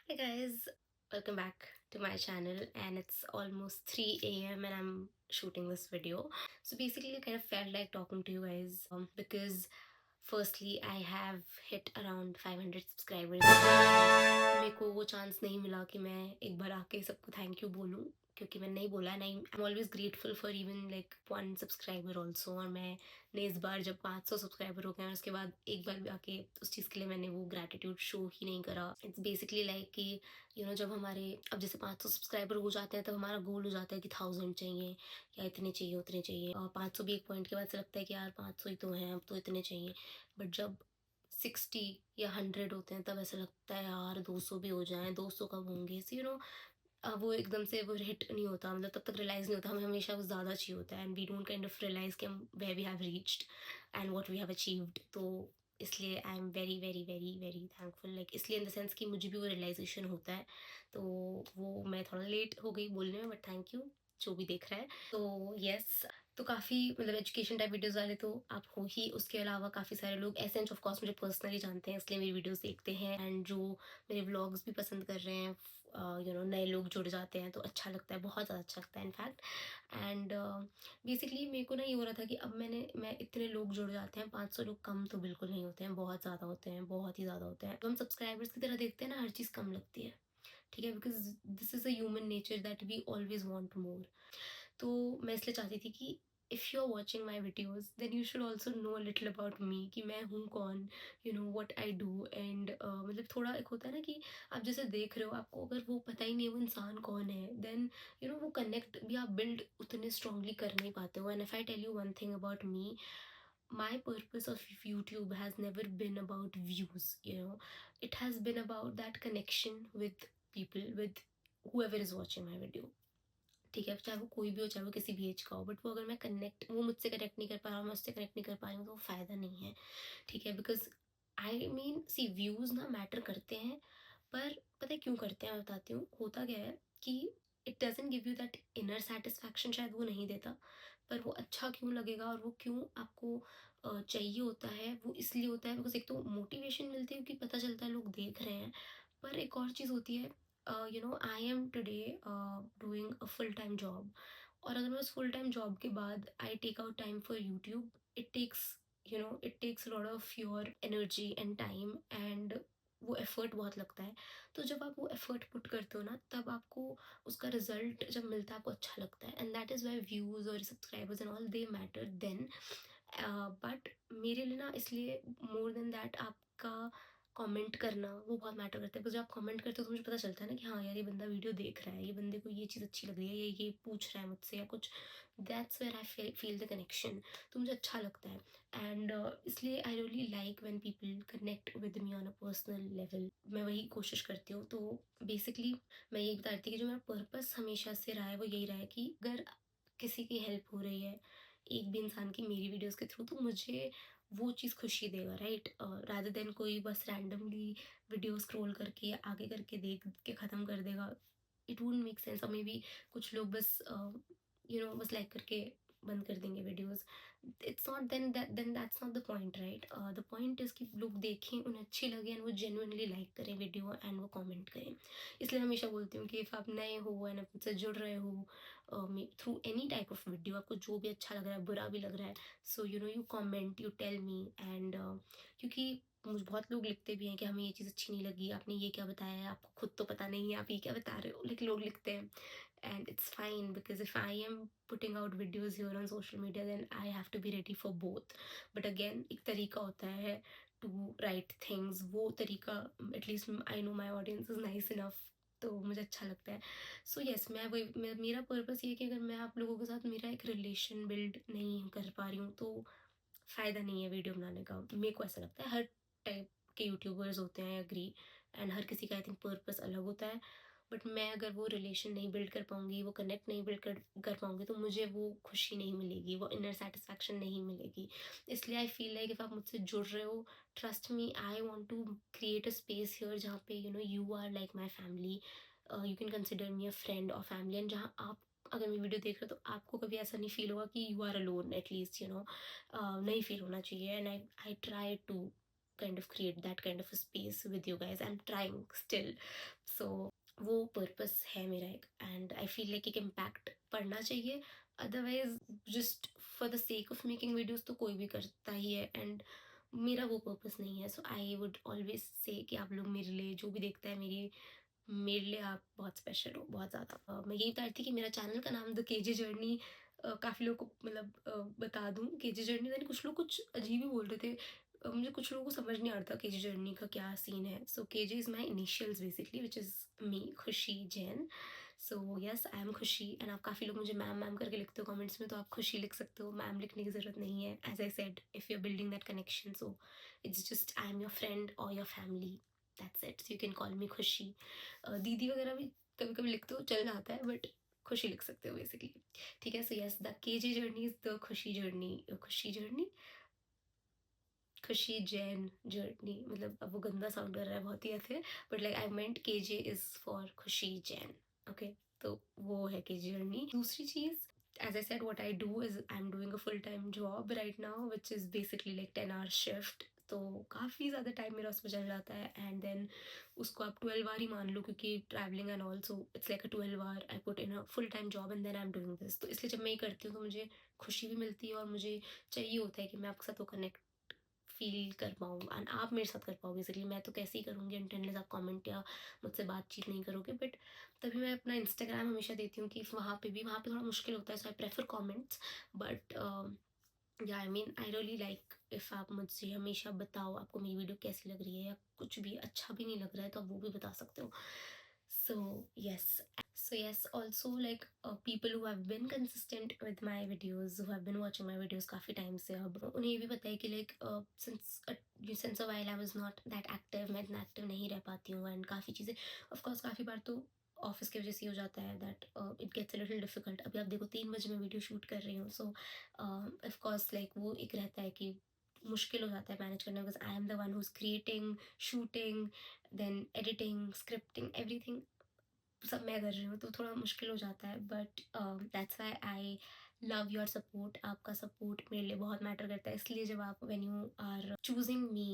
Hi guys, welcome back to my channel, and it's almost 3 a.m. and I'm shooting this video. So basically I kind of felt like talking to you guys because firstly I have hit around 500 subscribers. मेरे को वो chance नहीं मिला कि मैं एक बार आके सबको थैंक यू बोलूँ, क्योंकि मैंने नहीं बोला। नहीं, I am always grateful for even like 1 subscriber also. और मैंने इस बार जब 500 सब्सक्राइबर हो गए और उसके बाद एक बार भी आके उस चीज़ के लिए मैंने वो ग्रैटिट्यूड शो ही नहीं करा। इट्स बेसिकली लाइक कि जब हमारे अब जैसे 500 सब्सक्राइबर हो जाते हैं तब हमारा गोल हो जाता है कि 1000 चाहिए या इतने चाहिए उतने चाहिए। और 500 भी एक पॉइंट के बाद से लगता है कि यार 500 ही तो हैं, अब तो इतने चाहिए। बट जब 60 या 100 होते हैं तब ऐसा लगता है यार 200 भी हो जाएं, 200 कब होंगे। सो वो एकदम से वो हिट नहीं होता, मतलब तब तक रियलाइज़ नहीं होता। हमें हमेशा वो ज़्यादा चाहिए होता है and we don't kind of realize कि हम where we have reached and what we have achieved. तो इसलिए I am very very very very thankful, like इसलिए इन द सेंस कि मुझे भी वो रियलाइजेशन होता है। तो वो मैं थोड़ा लेट हो गई बोलने में, बट थैंक यू जो भी देख रहा है। तो यस, तो काफ़ी मतलब एजुकेशन टाइप वीडियोस वाले तो आप हो ही, उसके अलावा काफ़ी सारे लोग ऐसे हैं जो ऑफ कोर्स मुझे पर्सनली जानते हैं इसलिए मेरी वीडियोस देखते हैं, एंड जो मेरे व्लॉग्स भी पसंद कर रहे हैं। नए लोग जुड़ जाते हैं तो अच्छा लगता है, बहुत ज़्यादा अच्छा लगता है इनफैक्ट। एंड बेसिकली मेरे को ना ये हो रहा था कि अब मैं इतने लोग जुड़ जाते हैं, 500 लोग कम तो बिल्कुल नहीं होते हैं, बहुत ज़्यादा होते हैं, बहुत ही ज़्यादा होते हैं। तो हम सब्सक्राइबर्स की तरह देखते हैं ना, हर चीज़ कम लगती है, ठीक है, because this is a human nature that we always want more. तो मैं इसलिए चाहती थी कि if you are watching my videos then you should also know a little about me, कि मैं हूँ कौन, वट आई डू। एंड मतलब थोड़ा एक होता है ना कि आप जैसे देख रहे हो, आपको अगर वो पता ही नहीं है वो इंसान कौन है, देन वो कनेक्ट भी आप बिल्ड उतने स्ट्रांगली कर नहीं पाते हो। And if I tell you one thing about me, my purpose of YouTube has never been about views. It has been about that connection with people, with whoever is watching my video, ठीक है, चाहे वो कोई भी हो, चाहे वो किसी भी एज का हो। बट वो अगर मैं कनेक्ट, वो मुझसे कनेक्ट नहीं कर पा रहा, मैं उससे कनेक्ट नहीं कर पा रही हूँ, तो वो फ़ायदा नहीं है, ठीक है। Because I mean see views ना मैटर करते हैं, पर पता है क्यों करते हैं, मैं बताती हूँ। होता क्या है कि it doesn't give you that inner satisfaction, शायद वो नहीं देता, पर वो अच्छा क्यों लगेगा और वो क्यों आपको चाहिए होता है, वो इसलिए होता है बिकॉज एक तो मोटिवेशन मिलती है क्योंकि पता चलता है लोग देख रहे हैं। पर एक और चीज़ होती है, I am today doing a full time job, और अगर मैं उस फुल टाइम जॉब के बाद I take out time for YouTube, it takes it takes lot of your energy and time, and वो एफर्ट बहुत लगता है। तो जब आप वो एफर्ट पुट करते हो ना, तब आपको उसका रिजल्ट जब मिलता है आपको अच्छा लगता है, and that is why views और subscribers and all they matter then. But मेरे लिए ना, इसलिए मोर देन दैट आपका कमेंट करना वो बहुत मैटर करता है, बिकॉज जब आप कमेंट करते हो तो मुझे पता चलता है ना कि हाँ यार, ये बंदा वीडियो देख रहा है, ये बंदे को ये चीज़ अच्छी लग रही है, ये पूछ रहा है मुझसे या कुछ। That's where I feel the connection. तो मुझे अच्छा लगता है, एंड इसलिए I really like when people connect with me on a personal level. मैं वही कोशिश करती हूँ। तो बेसिकली मैं यही बता रही थी कि जो मेरा पर्पस हमेशा से रहा है वो यही रहा है कि अगर किसी की हेल्प हो रही है एक भी इंसान की मेरी वीडियोस के थ्रू, तो मुझे वो चीज़ खुशी देगा, राइट, रादर देन कोई बस रैंडमली वीडियो स्क्रॉल करके आगे करके देख के ख़त्म कर देगा। It wouldn't make sense. और मे बी कुछ लोग बस बस लाइक करके बंद कर देंगे videos. It's not then that's not the point, right. The point is कि लोग देखें, उन्हें अच्छी लगे एंड वो जेन्युइनली लाइक करें वीडियो एंड वो कमेंट करें। इसलिए हमेशा बोलती हूँ कि इफ़ आप नए हो एंड आप मुझसे जुड़ रहे हो through any type of video, आपको जो भी अच्छा लग रहा है, बुरा भी लग रहा है, so you comment, you tell me. And क्योंकि मुझे बहुत लोग लिखते भी हैं कि हमें ये चीज़ अच्छी नहीं लगी, आपने ये क्या बताया है, आपको खुद तो पता नहीं है, आप ये क्या बता रहे हो, लेकिन लोग लिखते हैं। And it's fine, because if I am putting out videos here on social media, then I have to be ready for both. But again, एक तरीका होता है to write things, वो तरीका at least I know my audience is nice enough, तो मुझे अच्छा लगता है। सो यस, मेरा पर्पस ये है कि अगर मैं आप लोगों के साथ मेरा एक रिलेशन बिल्ड नहीं कर पा रही हूँ, तो फ़ायदा नहीं है वीडियो बनाने का। मेरे को ऐसा लगता है। हर टाइप के यूट्यूबर्स होते हैं, एग्री, एंड हर किसी का आई थिंक पर्पस अलग होता है। बट मैं अगर वो रिलेशन नहीं बिल्ड कर पाऊँगी, वो कनेक्ट नहीं बिल्ड कर पाऊँगी, तो मुझे वो खुशी नहीं मिलेगी, वो इनर सेटिस्फैक्शन नहीं मिलेगी। इसलिए आई फील लाइक इफ़ आप मुझसे जुड़ रहे हो, trust me, I want to create a space here जहाँ पे you are like my family, you can consider me a friend और फैमिली, एंड जहाँ आप अगर मैं वीडियो देख रहे हो तो आपको कभी ऐसा नहीं फील होगा कि यू आर अलोन, एटलीस्ट नहीं फील होना चाहिए। And I try to kind of create that kind of a space with you guys. I'm trying still. सो वो पर्पस है मेरा एक, एंड आई फील लाइक एक इम्पैक्ट पड़ना चाहिए, otherwise just for the sake of making videos तो कोई भी करता ही है, एंड मेरा वो पर्पस नहीं है. सो आई वुड ऑलवेज से कि आप लोग मेरे लिए, जो भी देखता है मेरे लिए आप बहुत स्पेशल हो, बहुत ज़्यादा. मैं यही बता रही थी कि मेरा चैनल का नाम द केजे जर्नी, काफ़ी लोगों को मतलब बता दूँ केजे जर्नी, यानी कुछ लोग कुछ अजीब ही बोल रहे थे. मुझे कुछ लोगों को समझ नहीं आता केजे जर्नी का क्या सीन है. So KJ is my initials basically, which is me, Khushi Jain. So yes, I am Khushi. And आप काफ़ी लोग मुझे मैम मैम करके लिखते हो कमेंट्स में, तो आप खुशी लिख सकते हो, मैम लिखने की ज़रूरत नहीं है. As I said, if you are building that connection, so it's just I am your friend और your family, that's it. So you can call me Khushi. दीदी वगैरह भी कभी कभी लिखते हो, चल जाता है, बट खुशी लिख सकते हो बेसिकली. ठीक है. So yes, the KJ journey is the Khushi journey. Khushi journey, Khushi Jain journey, मतलब अब वो गंदा साउंड कर रहा है बहुत ही ऐसे, but like I meant KJ is for Khushi Jain. Okay. तो वो है केजे जर्नी. दूसरी चीज़, as I said, what I do is I'm doing a full-time job right now, which is basically like 10-hour shift. तो काफ़ी ज़्यादा टाइम मेरा उसमें चल जाता है, एंड देन उसको आप 12 आवर ही मान लो, क्योंकि travelling and also it's like a 12 hour I put in a full time job, and then I am doing this. तो इसलिए जब मैं ये करती हूँ तो मुझे खुशी भी मिलती है, और मुझे चाहिए होता है कि मैं आपके साथ वो कनेक्ट फील कर पाऊँ, एंड आप मेरे साथ कर पाओ बेसिकली. मैं तो कैसे ही करूँगी अनटिल आप कमेंट या मुझसे बातचीत नहीं करोगे, बट तभी मैं अपना इंस्टाग्राम हमेशा देती हूँ कि वहाँ पे थोड़ा मुश्किल होता है, सो आई प्रेफर कमेंट्स. बट या I mean I really like if आप मुझसे हमेशा बताओ आपको मेरी वीडियो कैसी लग रही है, या कुछ भी अच्छा भी नहीं लग रहा है तो आप वो भी बता सकते हो. So yes. So yes, also like people who have been consistent with my videos, who have been watching my videos काफ़ी टाइम से, अब उन्हें ये भी पता है कि like since a while I was not that active, मैं इतना एक्टिव नहीं रह पाती हूँ, एंड काफ़ी चीज़ें ऑफ कोर्स काफ़ी बार तो ऑफिस की वजह से ही हो जाता है that it gets a little difficult. अभी आप देखो 3 बजे मैं वीडियो शूट कर रही हूँ, सो ऑफ कोर्स लाइक वो एक रहता है कि मुश्किल हो जाता है मैनेज करना, because I am the one who is creating, shooting, then editing, scripting, everything सब मैं कर रही हूँ, तो थोड़ा मुश्किल हो जाता है. But that's why I love your support. आपका सपोर्ट मेरे लिए बहुत मैटर करता है, इसलिए जब आप when you are choosing me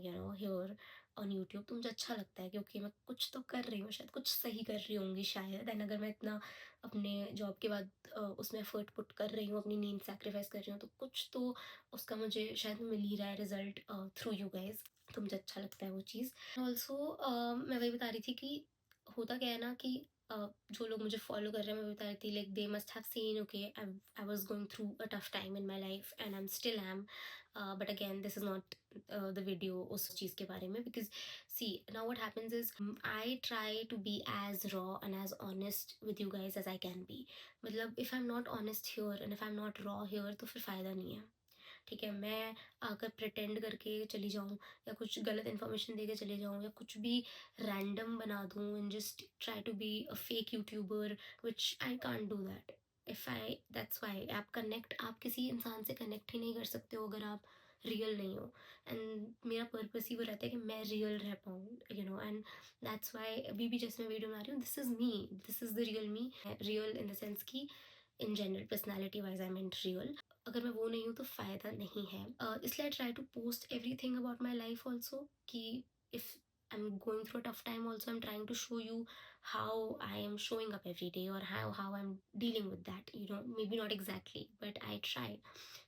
you know here on YouTube, तो मुझे अच्छा लगता है, क्योंकि मैं कुछ तो कर रही हूँ, शायद कुछ सही कर रही होंगी शायद. एंड अगर मैं इतना अपने जॉब के बाद उसमें एफर्ट पुट कर रही हूँ, अपनी नींद सेक्रीफाइस कर रही हूँ, तो कुछ तो उसका मुझे शायद मिल ही रहा है रिजल्ट थ्रू यू गाइज. तो मुझे अच्छा लगता है वो चीज़. ऑल्सो मैं वही बता रही थी कि होता क्या है ना कि जो लोग मुझे फॉलो कर रहे हैं, मैं बता रही थी like they must have seen okay I was going through a tough time in my life, and I am still am. But again this is not the video उस चीज़ के बारे में, because see now what happens is I try to be as raw and as honest with you guys as I can be. मतलब if I am not honest here and if I am not raw here, तो फिर फ़ायदा नहीं है. ठीक है. मैं अगर प्रिटेंड करके चली जाऊँ, या कुछ गलत इन्फॉर्मेशन दे के चले जाऊँ, या कुछ भी रैंडम बना दूँ and just try to be a fake YouTuber, which I can't do that. If I that's why आप किसी इंसान से कनेक्ट ही नहीं कर सकते हो अगर आप रियल नहीं हो. एंड मेरा पर्पस ही वो रहता है कि मैं रियल रह पाऊँ, you know. And that's why अभी भी जैसे मैं वीडियो बना रही हूँ, this is me, this is the real me. Real in the sense कि in general personality wise I mean real. अगर मैं वो नहीं हूँ तो फ़ायदा नहीं है. इसलिए I try to post everything about my life also, कि if I am going through a tough time also I am trying to show you how I am showing up every day, और how I'm dealing with that, you know. Maybe not exactly, but I try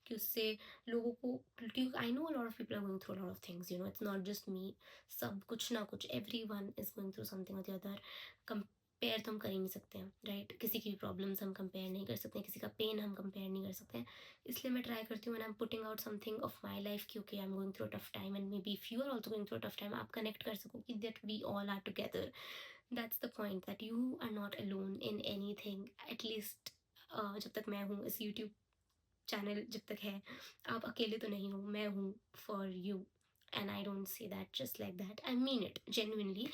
कि उससे लोगों को, क्योंकि I know a lot of people are going through a lot of things, you know, it's not just me. सब कुछ ना कुछ, everyone is going through something or the other. Compare तो हम कर ही नहीं सकते हैं, राइट. किसी की भी प्रॉब्लम्स हम कंपेयर नहीं कर सकते हैं, किसी का पेन हम कंपेयर नहीं कर सकते हैं. इसलिए मैं ट्राई करती हूँ and I am putting out something of my life कि okay I am going through a tough time, and maybe if you are also going through a tough time, आप कनेक्ट कर सको कि that we all are together. That's the point, that you are not alone in anything. At least जब तक मैं हूँ, इस YouTube channel जब तक है, आप अकेले तो नहीं हो, मैं हूँ for you. And I don't say that just like that, I mean it genuinely.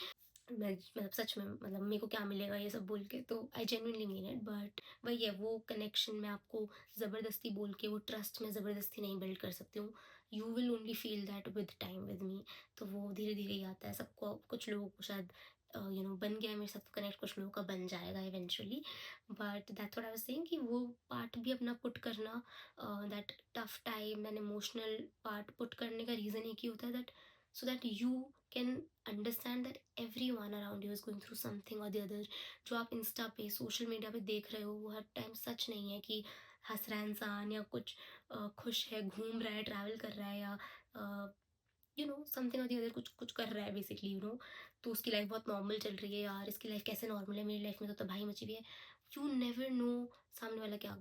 मैं मतलब सच में, मतलब मेरे को क्या मिलेगा ये सब बोल के, तो I genuinely mean it. But वही है, वो कनेक्शन में आपको ज़बरदस्ती बोल के, वो ट्रस्ट में ज़बरदस्ती नहीं बिल्ड कर सकती हूँ. You will only feel that with time with me. तो वो धीरे धीरे ही आता है सबको. कुछ लोगों को शायद यू नो बन गया है मेरे साथ तो कनेक्ट, कुछ लोगों का बन जाएगा eventually. But that's what I was saying कि वो पार्ट भी अपना पुट करना, that tough time and emotional part put करने का रीज़न एक ही होता है, that so that you can understand that every one around you is going through something और द अदर। जो आप इंस्टा पे सोशल मीडिया पे देख रहे हो वो हर टाइम सच नहीं है कि हंस रहा है इंसान या कुछ खुश है, घूम रहा है, ट्रैवल कर रहा है, या यू नो समथिंग और दी अदर कुछ कुछ कर रहा है बेसिकली, यू नो। तो उसकी लाइफ बहुत नॉर्मल चल रही है, यार इसकी लाइफ कैसे नॉर्मल है, मेरी लाइफ में तो तबाही मची हुई है। यू नेवर नो सामने वाला क्या,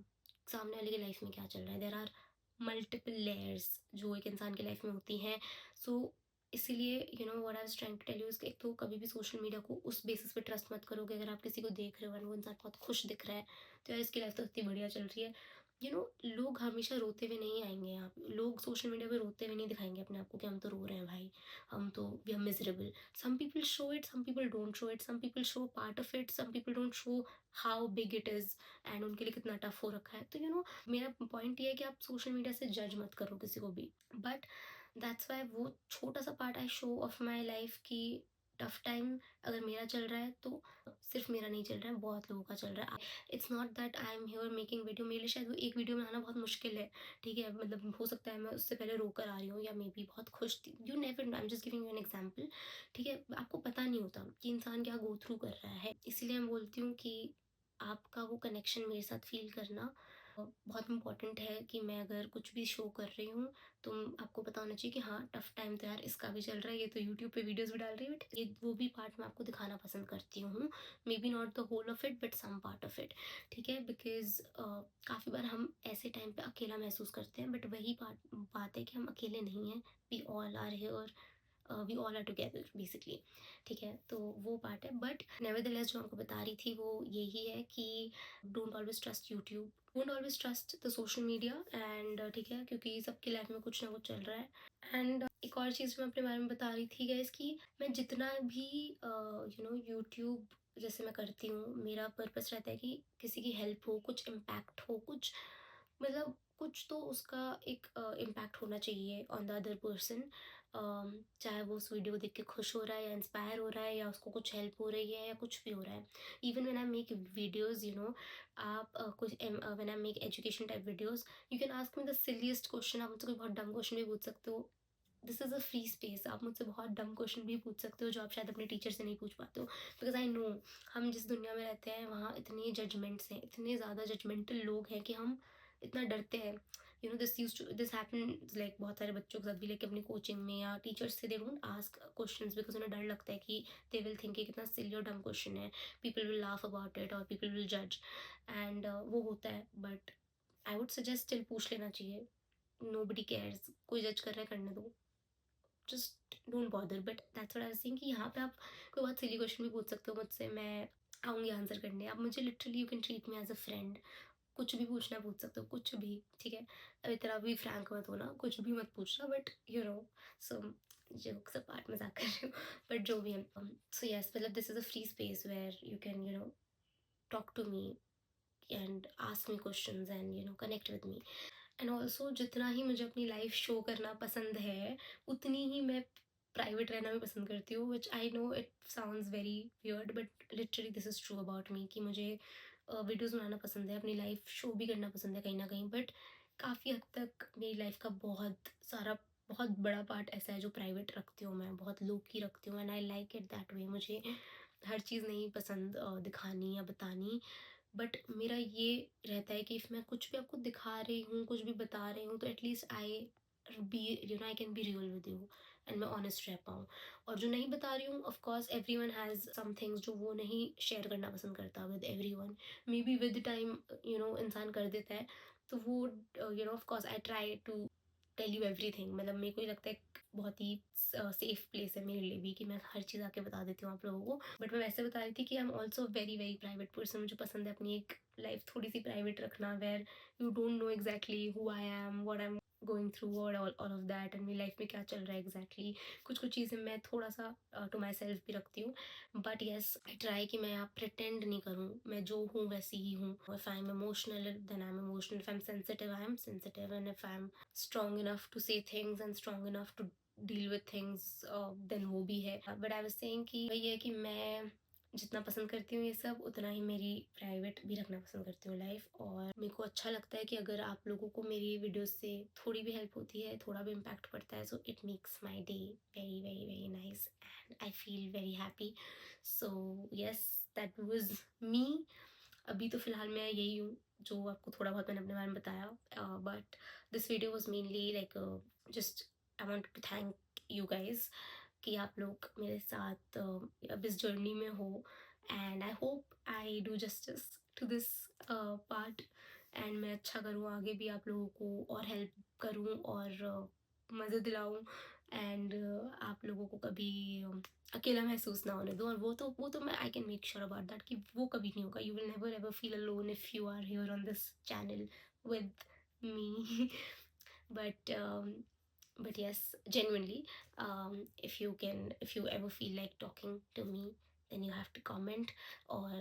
सामने वाले की लाइफ में क्या चल रहा है। देर आर मल्टीपल लेयर्स जो एक इंसान की लाइफ में होती हैं। सो इसीलिए you know what I was trying to tell you, एक तो कभी भी सोशल मीडिया को उस बेसिस पे ट्रस्ट मत करो कि अगर आप किसी को देख रहे हो और वो इंसान बहुत खुश दिख रहा है तो यार इसकी लाइफ तो इतनी बढ़िया चल रही है। यू नो लोग हमेशा रोते हुए नहीं आएंगे, यहाँ लोग सोशल मीडिया पे रोते हुए नहीं दिखाएंगे अपने आप को कि हम तो रो रहे हैं भाई, हम तो we are miserable. Some people show it, some people don't show it, some people show part of it, some people don't show how big it is and उनके लिए कितना टफ हो रखा है। तो यू नो मेरा पॉइंट ये है कि आप सोशल मीडिया से जज मत करो किसी को भी, बट दैट्स वाई वो छोटा सा part I show off my life की टफ टाइम अगर मेरा चल रहा है तो सिर्फ मेरा नहीं चल रहा है, बहुत लोगों का चल रहा है। It's not that I am here making video, मेरे लिए शायद वो एक वीडियो बनाना बहुत मुश्किल है, ठीक है, मतलब हो सकता है मैं उससे पहले रो कर आ रही हूँ या मे बी बहुत खुश थी, you never know, I am just giving you an example. ठीक है, आपको पता नहीं होता कि इंसान क्या गो थ्रू कर रहा है, इसीलिए मैं बोलती हूँ कि आपका वो कनेक्शन मेरे साथ फील करना बहुत इंपॉर्टेंट है कि मैं अगर कुछ भी शो कर रही हूँ तो आपको पता होना चाहिए कि हाँ टफ टाइम तो यार इसका भी चल रहा है, ये तो यूट्यूब पे वीडियोस भी डाल रही है, बट ये वो भी पार्ट मैं आपको दिखाना पसंद करती हूँ, maybe not the whole of it but some part of it. ठीक है, बिकॉज काफ़ी बार हम ऐसे टाइम पे अकेला महसूस करते हैं, बट वही बात है कि हम अकेले नहीं हैं, we all are here, we all are together basically. ठीक है, तो वो पार्ट है, बट नेवरदलेस जो आपको बता रही थी वो यही है कि don't always trust YouTube, don't always trust the social media and ठीक है, क्योंकि सबकी लाइफ में कुछ ना कुछ चल रहा है। एंड एक और चीज़ मैं अपने बारे में बता रही थी गाइस कि मैं जितना भी यू नो यूट्यूब जैसे मैं करती हूँ, मेरा पर्पस रहता है कि किसी की हेल्प हो, कुछ इम्पैक्ट हो, कुछ मतलब कुछ तो उसका एक इम्पैक्ट होना चाहिए ऑन द अदर पर्सन। चाहे वो उस वीडियो को देख के खुश हो रहा है या इंस्पायर हो रहा है या उसको कुछ हेल्प हो रही है या कुछ भी हो रहा है। Even when I make videos you know, आप कुछ when I make education type videos, you can ask me the silliest question, आप मुझसे कोई बहुत डम क्वेश्चन भी पूछ सकते हो, this is a free space, आप मुझसे बहुत डम क्वेश्चन भी पूछ सकते हो जो आप शायद अपने टीचर से नहीं पूछ पाते हो, बिकॉज आई नो हम जिस दुनिया में रहते हैं वहाँ इतने जजमेंट्स हैं, इतने ज़्यादा जजमेंटल लोग हैं कि हम इतना डरते हैं। You know this happen like बहुत सारे बच्चों के साथ भी, लेके अपनी कोचिंग में या टीचर्स से they don't ask questions because उन्हें डर लगता है कि दे विल थिंक कितना सिली और डम क्वेश्चन है, people will laugh about it और पीपल विल जज एंड वो होता है, but I would suggest still पूछ लेना चाहिए। नो बडी केयर्स, कोई जज कर रहा है करने दो, just don't bother. But that's what I was saying कि यहाँ पे आप कोई बहुत सिली क्वेश्चन भी पूछ सकते हो मुझसे, मैं आऊँगी आंसर करने, आप मुझे literally you can treat me as a friend, कुछ भी पूछना पूछ सकते हो, कुछ भी, ठीक है। अब इतना भी फ्रैंक मत होना, कुछ भी मत पूछना, but you know so jokes apart, मजाक कर रही हूँ, बट जो भी है। सो यस, मतलब this is a free space where you can you know talk to me and ask me questions and you know connect with me. And also जितना ही मुझे अपनी लाइफ शो करना पसंद है उतनी ही मैं प्राइवेट रहना भी पसंद करती हूँ, which I know it sounds very weird but literally this is true about me कि मुझे वीडियोज़ बनाना पसंद है, अपनी लाइफ शो भी करना पसंद है कहीं ना कहीं, बट काफ़ी हद तक मेरी लाइफ का बहुत सारा बहुत बड़ा पार्ट ऐसा है जो प्राइवेट रखती हूँ, मैं बहुत लो की रखती हूँ and I like it that way. मुझे हर चीज़ नहीं पसंद दिखानी या बतानी, बट मेरा ये रहता है कि इफ़ मैं कुछ भी आपको दिखा रही हूँ, कुछ भी बता रही हूँ, तो at least I be you know I can be real with you and मैं ऑनेस्ट रह पाऊँ। और जो नहीं बता रही हूँ, of course everyone has some things जो वो नहीं शेयर करना पसंद करता with everyone, maybe with time you know इंसान कर देता है, तो वो you know of course I try to tell you everything, मतलब मेरे को ही लगता है एक बहुत ही सेफ प्लेस है मेरे लिए भी कि मैं हर चीज़ आके बता देती हूँ आप लोगों को। बट मैं वैसे बता रही थी कि I am also very very private person, मुझे पसंद है अपनी एक लाइफ थोड़ी सी प्राइवेट रखना, where you don't know exactly who I am, what I am going through और ऑल ऑफ दैट, एंड मेरी लाइफ में क्या चल रहा है एग्जैक्टली। कुछ कुछ चीज़ें मैं थोड़ा सा टू माई सेल्फ भी रखती हूँ, बट येस आई ट्राई कि मैं यहाँ प्रिटेंड नहीं करूँ, मैं जो हूँ वैसी ही हूँ। If I am emotional then I am emotional, if I am sensitive I am sensitive, and if I am strong enough to say things and strong enough to deal with things then वो भी है। But I was saying कि वही है कि मैं जितना पसंद करती हूँ ये सब, उतना ही मेरी प्राइवेट भी रखना पसंद करती हूँ लाइफ। और मेरे को अच्छा लगता है कि अगर आप लोगों को मेरी वीडियोस से थोड़ी भी हेल्प होती है, थोड़ा भी इम्पैक्ट पड़ता है, so it makes my day very very very nice and I feel very happy. So yes, that was me. अभी तो फ़िलहाल मैं यही हूँ जो आपको थोड़ा बहुत मैंने अपने बारे में बताया, but this video was mainly like just I want to thank you guys कि आप लोग मेरे साथ अब इस जर्नी में हो। And I hope I do justice to this part and मैं अच्छा करूँ आगे भी, आप लोगों को और हेल्प करूँ और मज़े दिलाऊँ एंड आप लोगों को कभी अकेला महसूस ना होने दूँ। और वो तो मैं I can make sure about that कि वो कभी नहीं होगा। You will never ever feel alone if you are here on this channel with me. But but yes, genuinely, if you ever feel like talking to me, then you have to comment, or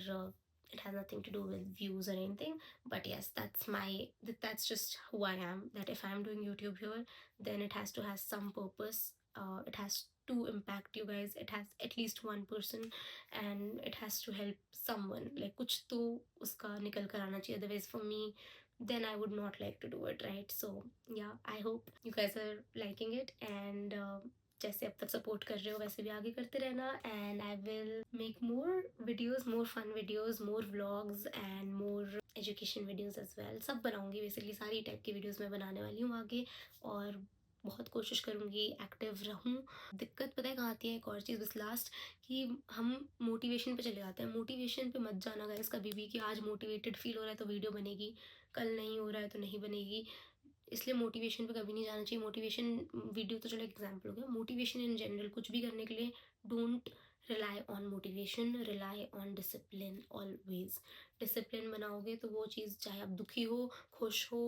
it has nothing to do with views or anything. But yes, that's just who I am. That if I'm doing YouTube here, then it has to have some purpose. It has to impact you guys. It has at least one person, and it has to help someone. Like कुछ तो उसका निकल कर आना चाहिए. Otherwise, for me, then I would not like to do it, right? So yeah, I hope you guys are liking it, and जैसे अब तक सपोर्ट कर रहे हो वैसे भी आगे करते रहना। And I will make more videos, more fun videos, more vlogs and more education videos as well. सब बनाऊंगी, बेसिकली सारी टाइप की वीडियोज़ मैं बनाने वाली हूँ आगे, और बहुत कोशिश करूँगी एक्टिव रहूँ। दिक्कत पता है कहाँ आती है, एक और चीज़ बस लास्ट, कि हम मोटिवेशन पे चले जाते हैं। मोटिवेशन पे मत जाना गाइस कभी भी, कि आज मोटिवेटेड फील हो रहा है तो वीडियो बनेगी, कल नहीं हो रहा है तो नहीं बनेगी। इसलिए मोटिवेशन पे कभी नहीं जाना चाहिए। मोटिवेशन वीडियो तो चलो एग्जाम्पल हो गया, मोटिवेशन इन जनरल कुछ भी करने के लिए don't rely on motivation, rely on discipline always. Discipline बनाओगे तो वो चीज़, चाहे आप दुखी हो, खुश हो,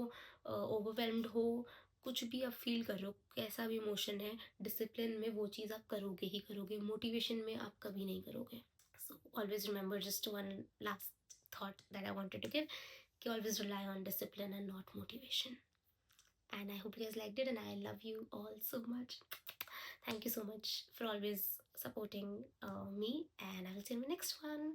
ओवरवेलम्ड हो, कुछ भी आप फील कर रहे हो, कैसा भी इमोशन है, डिसिप्लिन में वो चीज़ आप करोगे ही करोगे, मोटिवेशन में आप कभी नहीं करोगे। So always remember, just one last thought that I wanted to give, कि always rely on discipline and not motivation. And I hope you guys liked it, and I love you all so much. Thank you so much for always supporting me, and I will see you in the next one.